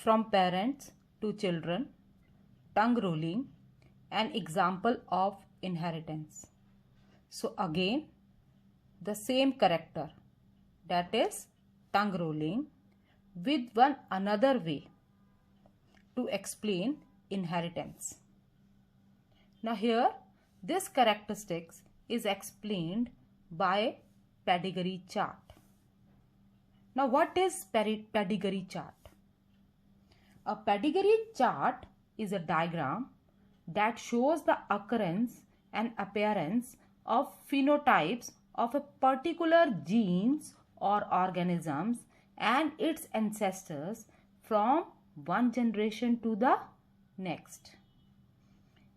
from parents to children, tongue rolling, an example of inheritance. So again, the same character, that is tongue rolling, with one another way to explain inheritance. Now here, this characteristics is explained by pedigree chart. Now what is pedigree chart? A pedigree chart is a diagram that shows the occurrence and appearance of phenotypes of a particular genes or organisms and its ancestors from one generation to the next.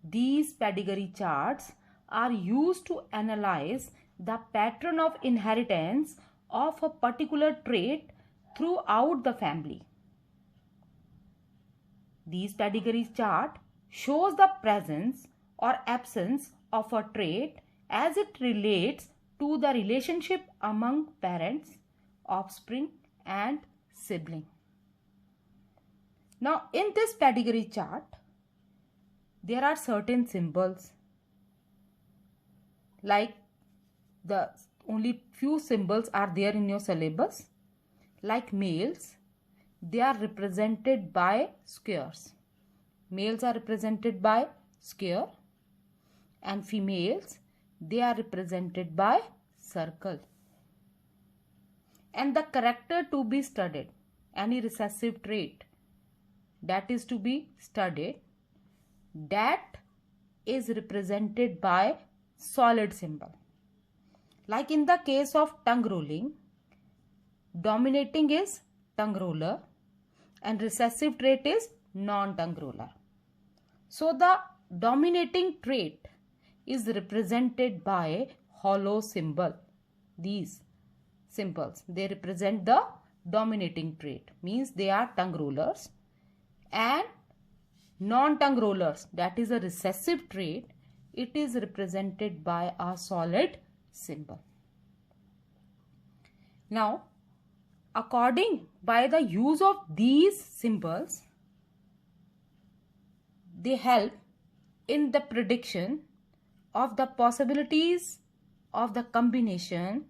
These pedigree charts are used to analyze the pattern of inheritance of a particular trait throughout the family. These pedigree chart shows the presence or absence of a trait as it relates to the relationship among parents, offspring and sibling. Now in this pedigree chart, there are certain symbols, like the only few symbols are there in your syllabus. Like males, they are represented by squares. Males are represented by square, and females, they are represented by circle. And the character to be studied, any recessive trait that is to be studied, that is represented by solid symbol. Like in the case of tongue rolling, dominating is tongue roller and recessive trait is non-tongue roller. So the dominating trait is represented by hollow symbol. These symbols, they represent the dominating trait, means they are tongue rollers, and non-tongue rollers, that is a recessive trait, it is represented by a solid symbol. Now, according by the use of these symbols, they help in the prediction of the possibilities of the combination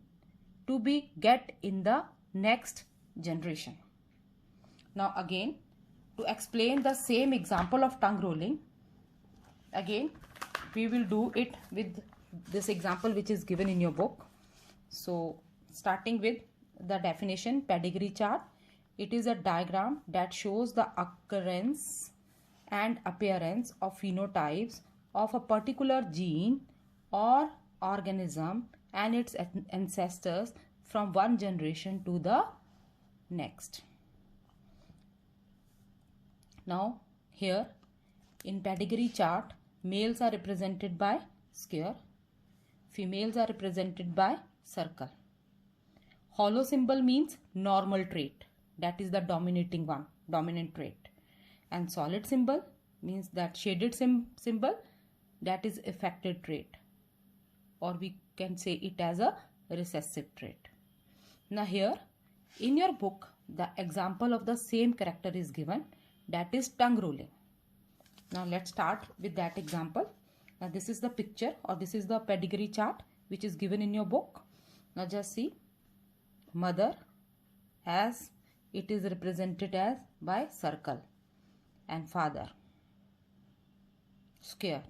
to be get in the next generation. Now again, to explain the same example of tongue rolling, again we will do it with this example which is given in your book. So starting with the definition, pedigree chart, it is a diagram that shows the occurrence and appearance of phenotypes of a particular gene or organism and its ancestors from one generation to the next. Now here in pedigree chart, males are represented by square, females are represented by circle. Hollow symbol means normal trait, that is the dominating one, dominant trait. And solid symbol means that shaded symbol, that is affected trait, or we can say it as a recessive trait. Now here in your book, the example of the same character is given, that is tongue rolling. Now let's start with that example. Now this is the picture, or this is the pedigree chart which is given in your book. Now just see, mother, as it is represented as by circle, and father square.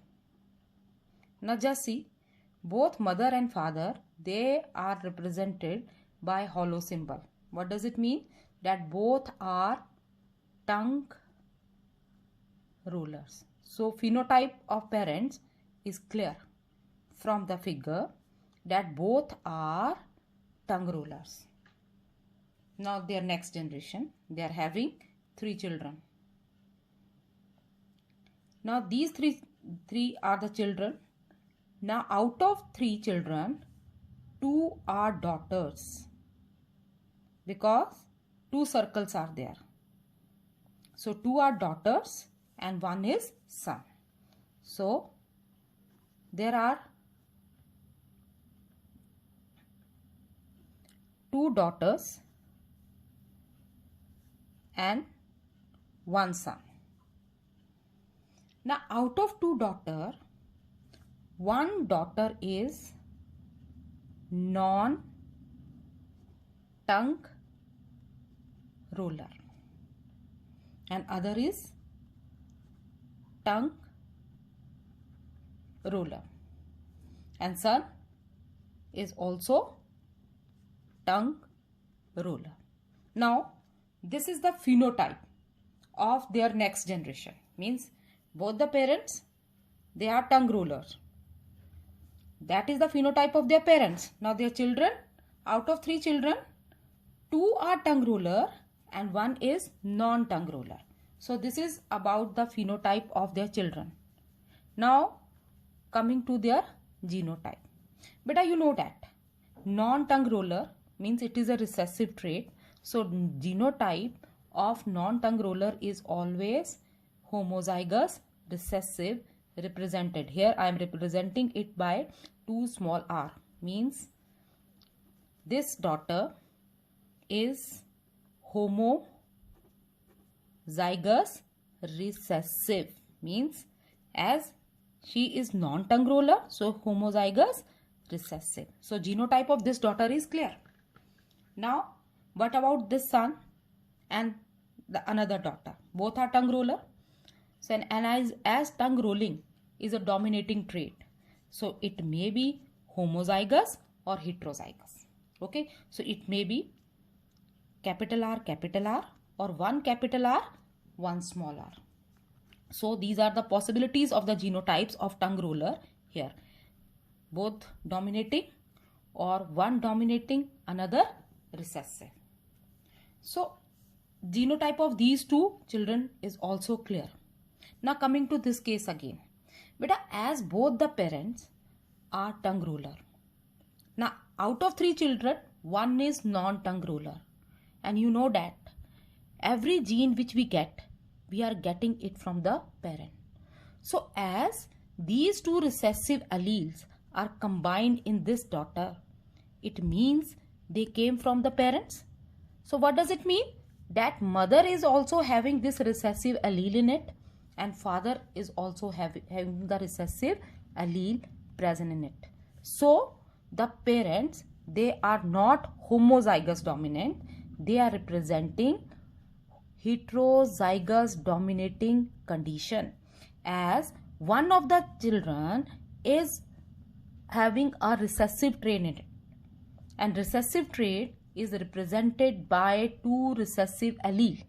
Now just see, both mother and father, they are represented by hollow symbol. What does it mean? That both are tongue rollers. So phenotype of parents is clear from the figure that both are tongue rollers. Now their next generation, they are having 3 children. Now these three are the children. Now out of 3 children, 2 are daughters, because 2 circles are there. So 2 are daughters and 1 is son. So there are 2 daughters and one son. Now out of two daughters, one daughter is non-tongue roller and other is tongue roller, and son is also tongue roller. Now this is the phenotype of their next generation, means both the parents, they are tongue rollers. That is the phenotype of their parents. Now their children, out of 3 children, 2 are tongue roller and 1 is non-tongue roller. So this is about the phenotype of their children. Now coming to their genotype. Beta, you know that non-tongue roller means it is a recessive trait. So genotype of non-tongue roller is always homozygous recessive, represented. Here I am representing it by 2 small r, means this daughter is homozygous recessive, means as she is non-tongue roller, so homozygous recessive. So genotype of this daughter is clear. Now what about this son and the another daughter? Both are tongue roller. So as tongue rolling is a dominating trait, so it may be homozygous or heterozygous. Okay, so it may be capital R or one capital R, one small r. So these are the possibilities of the genotypes of tongue roller here, both dominating or one dominating, another recessive. So genotype of these 2 children is also clear. Now coming to this case again, beta, as both the parents are tongue roller. Now out of 3 children, 1 is non-tongue roller, and you know that every gene which we get, we are getting it from the parent. So as these 2 recessive alleles are combined in this daughter, it means they came from the parents. So what does it mean? That mother is also having this recessive allele in it, and father is also having the recessive allele present in it. So the parents, they are not homozygous dominant, they are representing heterozygous dominating condition, as one of the children is having a recessive trait in it, and recessive trait is represented by 2 recessive alleles,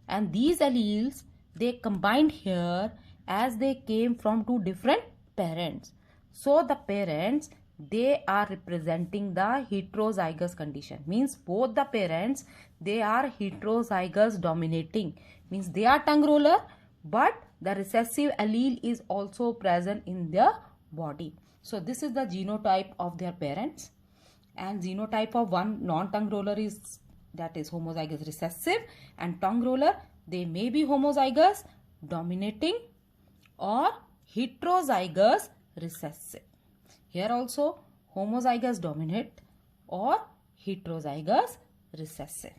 and these alleles, they combined here as they came from 2 different parents. So the parents, they are representing the heterozygous condition, means both the parents, they are heterozygous dominating, means they are tongue roller, but the recessive allele is also present in their body. So this is the genotype of their parents, and genotype of one non-tongue roller is, that is homozygous recessive, and tongue roller, they may be homozygous dominating or heterozygous recessive. Here also homozygous dominant or heterozygous recessive.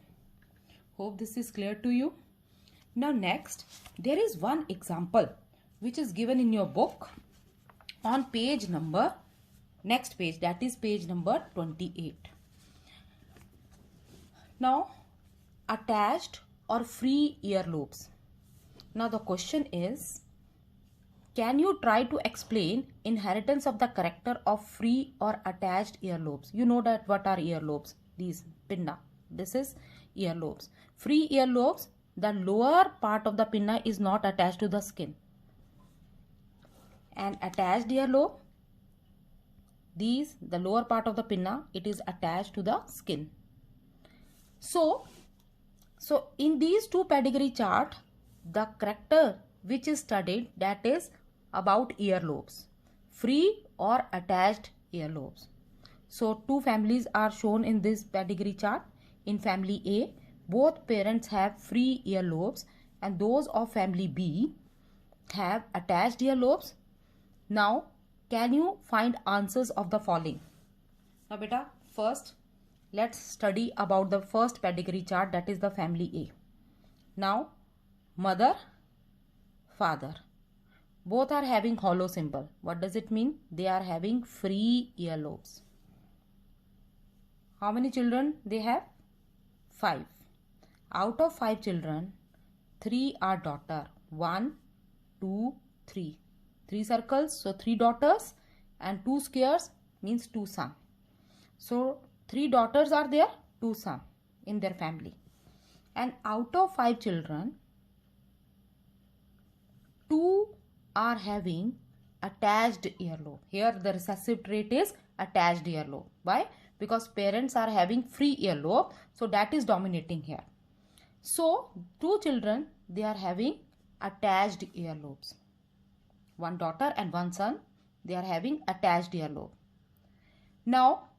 Hope this is clear to you. Now next, there is one example which is given in your book on page number, next page, that is page number 28. Now attached or free earlobes. Now the question is, can you try to explain inheritance of the character of free or attached earlobes? You know that what are earlobes? These pinna. This is earlobes. Free earlobes, the lower part of the pinna is not attached to the skin. And attached earlobe, these, the lower part of the pinna, it is attached to the skin. So in these 2 pedigree chart, the character which is studied, that is about earlobes, free or attached earlobes. So 2 families are shown in this pedigree chart. In family A, both parents have free earlobes, and those of family B have attached earlobes. Now can you find answers of the following? Now beta, first let's study about the first pedigree chart, that is the family A. Now mother, father. Both are having hollow symbol. What does it mean? They are having free earlobes. How many children they have? 5. Out of 5 children, 3 are daughter. 1, 2, 3. 3 circles, so 3 daughters, and 2 squares means 2 sons. So 3 daughters are there, 2 sons in their family. And out of 5 children, 2 are having attached earlobe. Here the recessive trait is attached earlobe. Why? Because parents are having free earlobe, so that is dominating here. So 2 children, they are having attached earlobes. 1 daughter and 1 son, they are having attached earlobe. Now,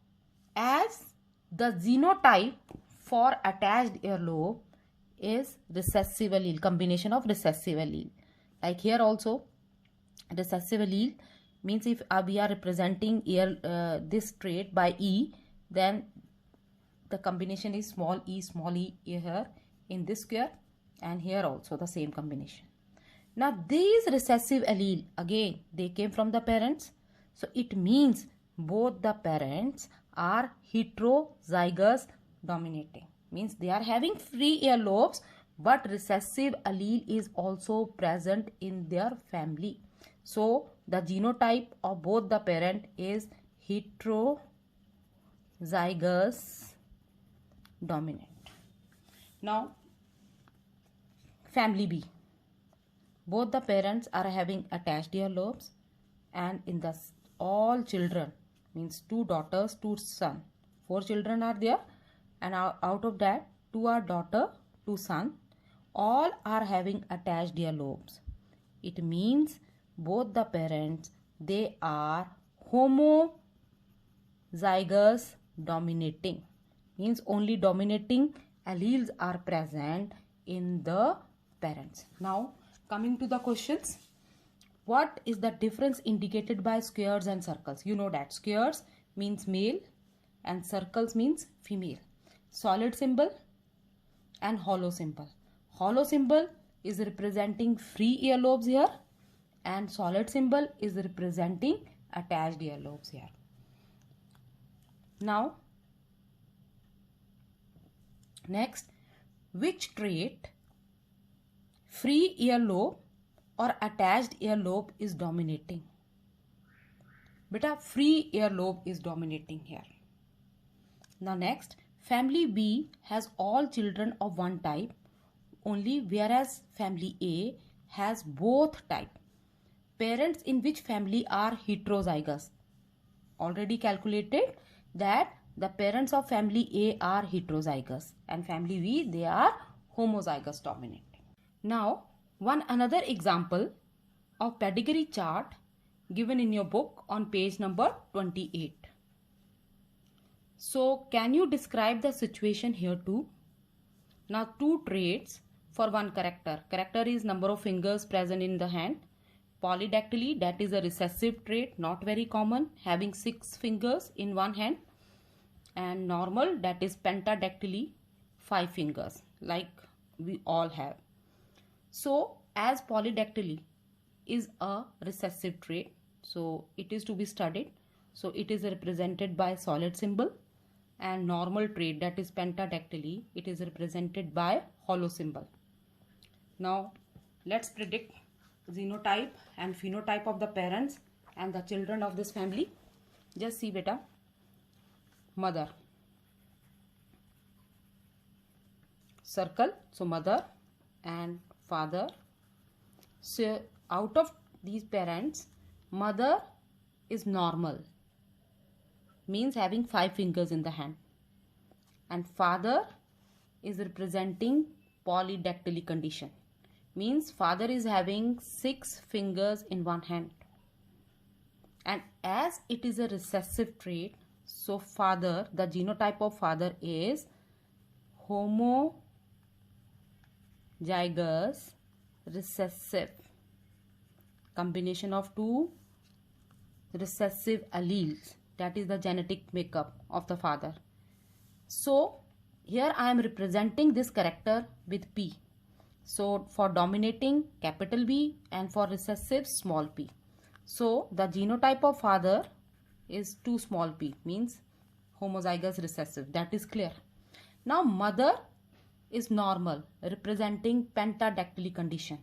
as the genotype for attached earlobe is recessive allele, combination of recessive allele. Like here also, recessive allele means if we are representing this trait by E, then the combination is small e here in this square, and here also the same combination. Now these recessive allele, again they came from the parents, so it means both the parents are heterozygous dominating, means they are having free earlobes, but recessive allele is also present in their family. So the genotype of both the parent is heterozygous dominant. Now family B, both the parents are having attached earlobes, and in the all children, means 2 daughters, 2 sons, 4 children are there, and out of that 2 are daughter, 2 sons, all are having attached earlobes. It means both the parents, they are homozygous dominating, means only dominating alleles are present in the parents. Now coming to the questions, what is the difference indicated by squares and circles? You know that squares means male and circles means female. Solid symbol and hollow symbol. Hollow symbol is representing free earlobes here, and solid symbol is representing attached earlobes here. Now next, which trait, free earlobe or attached earlobe, is dominating? Beta, free earlobe is dominating here. Now next, family B has all children of one type only, whereas family A has both type. Parents in which family are heterozygous? Already calculated that the parents of family A are heterozygous, and family B, they are homozygous dominant. Now one another example of pedigree chart given in your book on page number 28. So can you describe the situation here too? Now 2 traits for 1 character. Character is number of fingers present in the hand. Polydactyly, that is a recessive trait, not very common, having 6 fingers in one hand. And normal, that is pentadactyly, 5 fingers, like we all have. So as polydactyly is a recessive trait, so it is to be studied. So it is represented by solid symbol, and normal trait, that is pentadactyly, it is represented by hollow symbol. Now let's predict genotype and phenotype of the parents and the children of this family. Just see beta, mother, circle, so mother and father. So out of these parents, mother is normal, means having 5 fingers in the hand, and father is representing polydactyly condition, means father is having 6 fingers in one hand. And as it is a recessive trait, so father, the genotype of father is homozygous recessive, combination of 2 recessive alleles, that is the genetic makeup of the father. So here I am representing this character with P. So for dominating, capital B, and for recessive, small p. So the genotype of father is 2 small p, means homozygous recessive. That is clear. Now mother is normal, representing pentadactyly condition.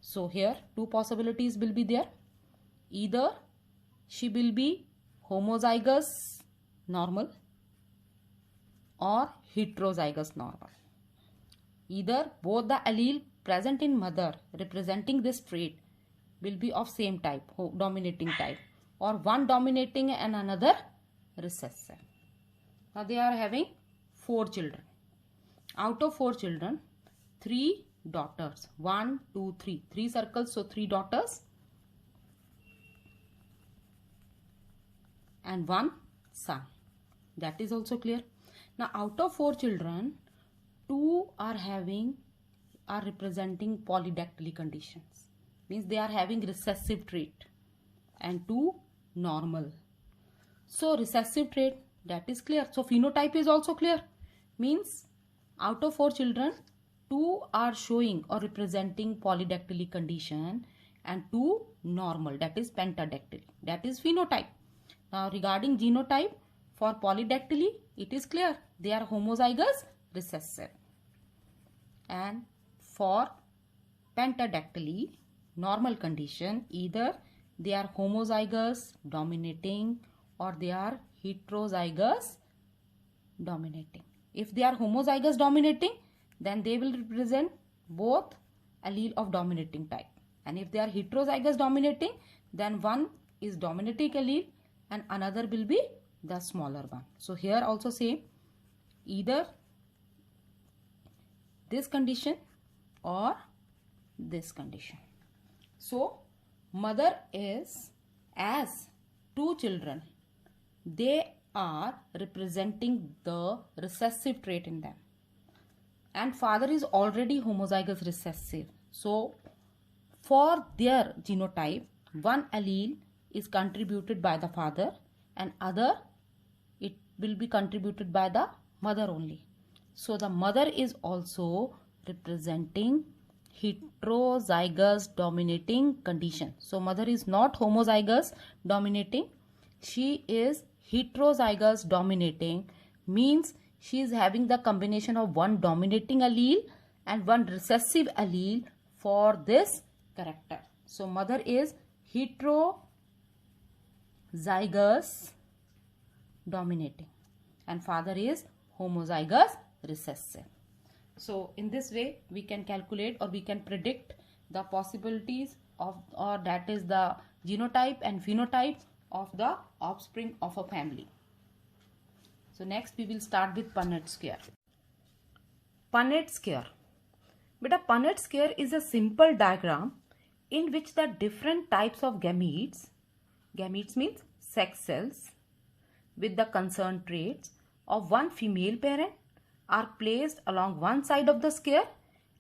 So here 2 possibilities will be there. Either she will be homozygous normal or heterozygous normal. Either both the allele present in mother representing this trait will be of same type, dominating type, or one dominating and another recessive. Now they are having 4 children. Out of 4 children, 3 daughters. 1, 2, 3. 3 circles, so 3 daughters and 1 son. That is also clear. Now out of 4 children, 2 are representing polydactyly conditions. Means they are having recessive trait, and 2 normal. So recessive trait, that is clear. So phenotype is also clear. Means out of 4 children, 2 are showing or representing polydactyly condition and 2 normal, that is pentadactyly. That is phenotype. Now regarding genotype, for polydactyly, it is clear. They are homozygous recessive. And for pentadactyly, normal condition, either they are homozygous dominating or they are heterozygous dominating. If they are homozygous dominating, then they will represent both allele of dominating type. And if they are heterozygous dominating, then one is dominating allele and another will be the smaller one. So here also same, either this condition or this condition. So mother is, as 2 children, they are representing the recessive trait in them, and father is already homozygous recessive. So for their genotype, one allele is contributed by the father and other it will be contributed by the mother only. So the mother is also representing heterozygous dominating condition. So mother is not homozygous dominating, she is heterozygous dominating, means she is having the combination of one dominating allele and one recessive allele for this character. So mother is heterozygous dominating and father is homozygous recessive. So in this way we can calculate or we can predict the possibilities of, or that is the genotype and phenotype of the offspring of a family. So next we will start with Punnett square. Punnett square. But a Punnett square is a simple diagram in which the different types of gametes means sex cells with the concerned traits of one female parent are placed along one side of the square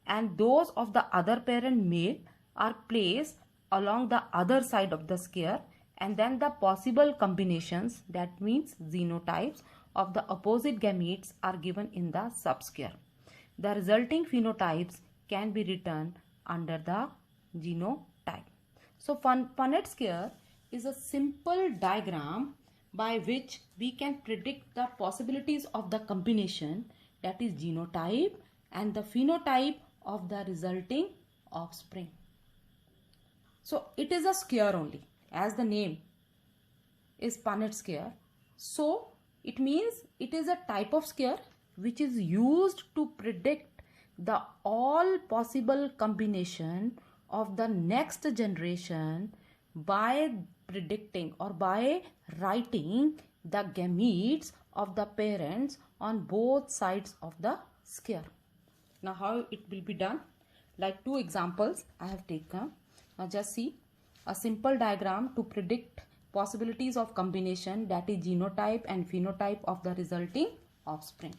and those of the other parent male are placed along the other side of the square, and then the possible combinations, that means genotypes, of the opposite gametes are given in the subsquare. The resulting phenotypes can be written under the genotype. So Punnett square is a simple diagram by which we can predict the possibilities of the combination, that is genotype, and the phenotype of the resulting offspring. So it is a square only, as the name is Punnett square. So it means it is a type of square which is used to predict the all possible combination of the next generation by predicting or by writing the gametes of the parents on both sides of the square. Now how it will be done? Like 2 examples I have taken. Now just see a simple diagram to predict possibilities of combination, that is genotype and phenotype of the resulting offspring.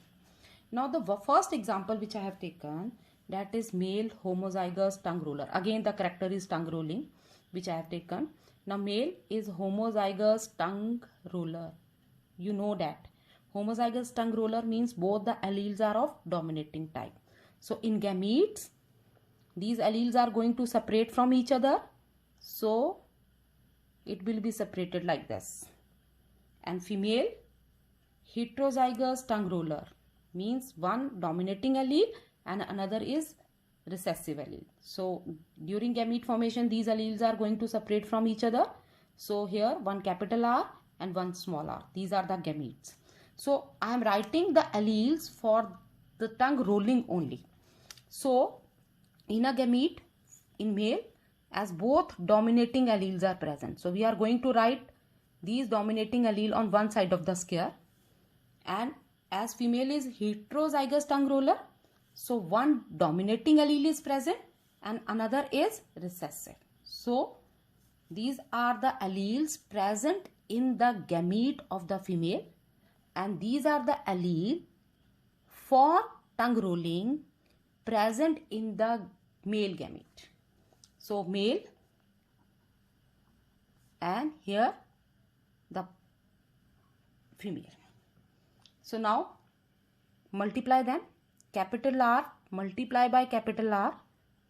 Now the first example which I have taken, that is male homozygous tongue roller. Again the character is tongue rolling which I have taken. Now male is homozygous tongue roller. You know that homozygous tongue roller means both the alleles are of dominating type. So in gametes, these alleles are going to separate from each other, so it will be separated like this. And female heterozygous tongue roller means one dominating allele and another is recessive allele. So during gamete formation these alleles are going to separate from each other. So here one capital R and one small r, these are the gametes. So I am writing the alleles for the tongue rolling only. So in a gamete in male, as both dominating alleles are present, so we are going to write these dominating allele on one side of the square. And as female is heterozygous tongue roller, so one dominating allele is present and another is recessive. So these are the alleles present in the gamete of the female, and these are the allele for tongue rolling present in the male gamete. So male, and here the female. So now multiply them, capital R multiply by capital R,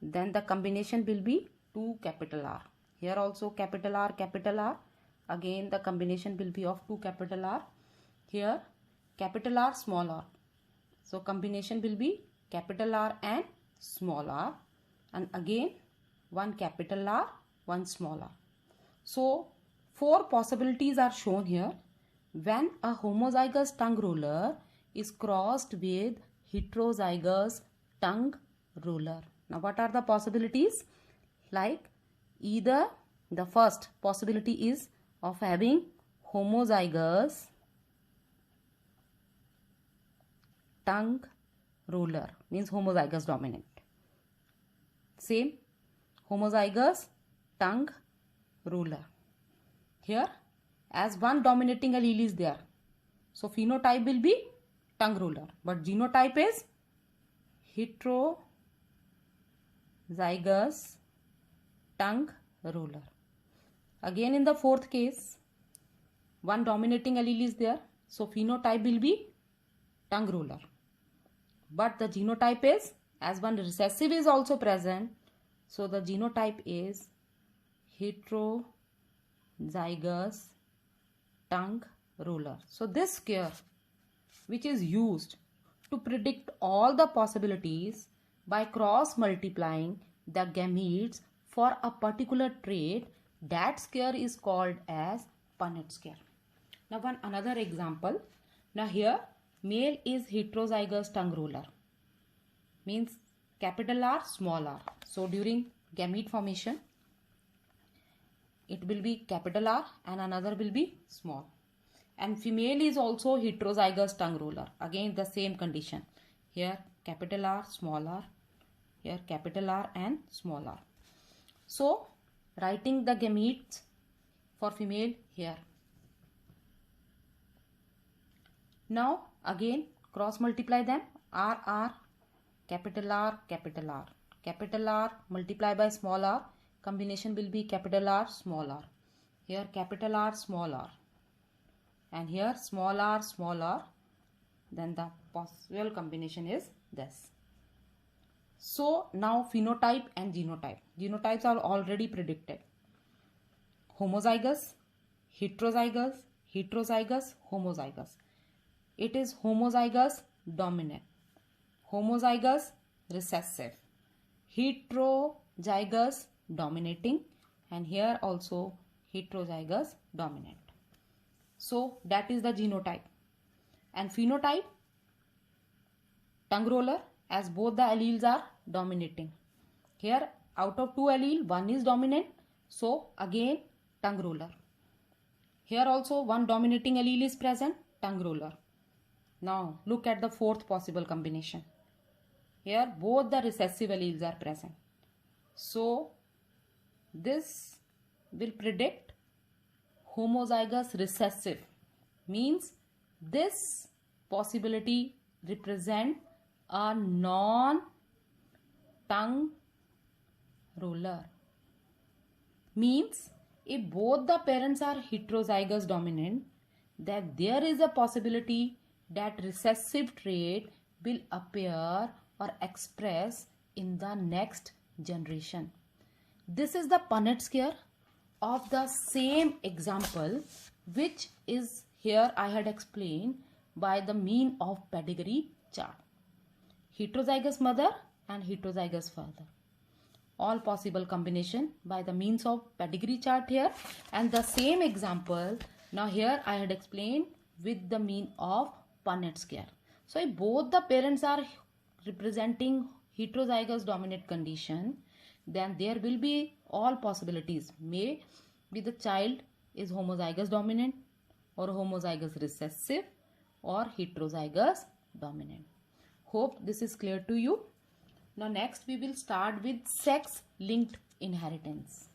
then the combination will be 2 capital R. Here also capital R, again the combination will be of 2 capital R. Here capital R, small r, so combination will be capital R and small r, and again one capital R, one small r. So 4 possibilities are shown here when a homozygous tongue roller is crossed with heterozygous tongue roller. Now what are the possibilities? Like either the first possibility is of having homozygous tongue roller, means homozygous dominant. Same homozygous tongue roller. Here as one dominating allele is there, so phenotype will be tongue roller, but genotype is heterozygous tongue roller. Again in the fourth case, one dominating allele is there, so phenotype will be tongue roller, but the genotype is, as one recessive is also present, so the genotype is heterozygous tongue roller. So this square, which is used to predict all the possibilities by cross multiplying the gametes for a particular trait, that square is called as Punnett square. Now one another example. Now here male is heterozygous tongue roller, means capital R, small r. So during gamete formation it will be capital R and another will be small. And female is also heterozygous tongue roller, again the same condition. Here capital R, small r, here capital R and small r. So writing the gametes for female here. Now again cross multiply them, R, capital R, capital R, capital R multiply by small r, combination will be capital R, small r. Here capital R, small r, and here small r, then the possible combination is this. So now phenotype and genotype. Genotypes are already predicted. Homozygous, heterozygous, homozygous. It is homozygous dominant, homozygous recessive, heterozygous dominating, and here also heterozygous dominant. So that is the genotype. And phenotype, tongue roller, as both the alleles are dominating. Here out of 2 alleles, one is dominant, so again tongue roller. Here also one dominating allele is present, tongue roller. Now look at the fourth possible combination. Here both the recessive alleles are present. So this will predict homozygous recessive, means this possibility represent a non-tongue roller. Means if both the parents are heterozygous dominant, that there is a possibility that recessive trait will appear or express in the next generation. This is the Punnett square of the same example, which is here I had explained by the mean of pedigree chart. Heterozygous mother and heterozygous father. All possible combination by the means of pedigree chart here, and the same example now here I had explained with the mean of Punnett square. So if both the parents are representing heterozygous dominant condition, then there will be all possibilities. May be the child is homozygous dominant or homozygous recessive or heterozygous dominant. Hope this is clear to you. Now next we will start with sex linked inheritance.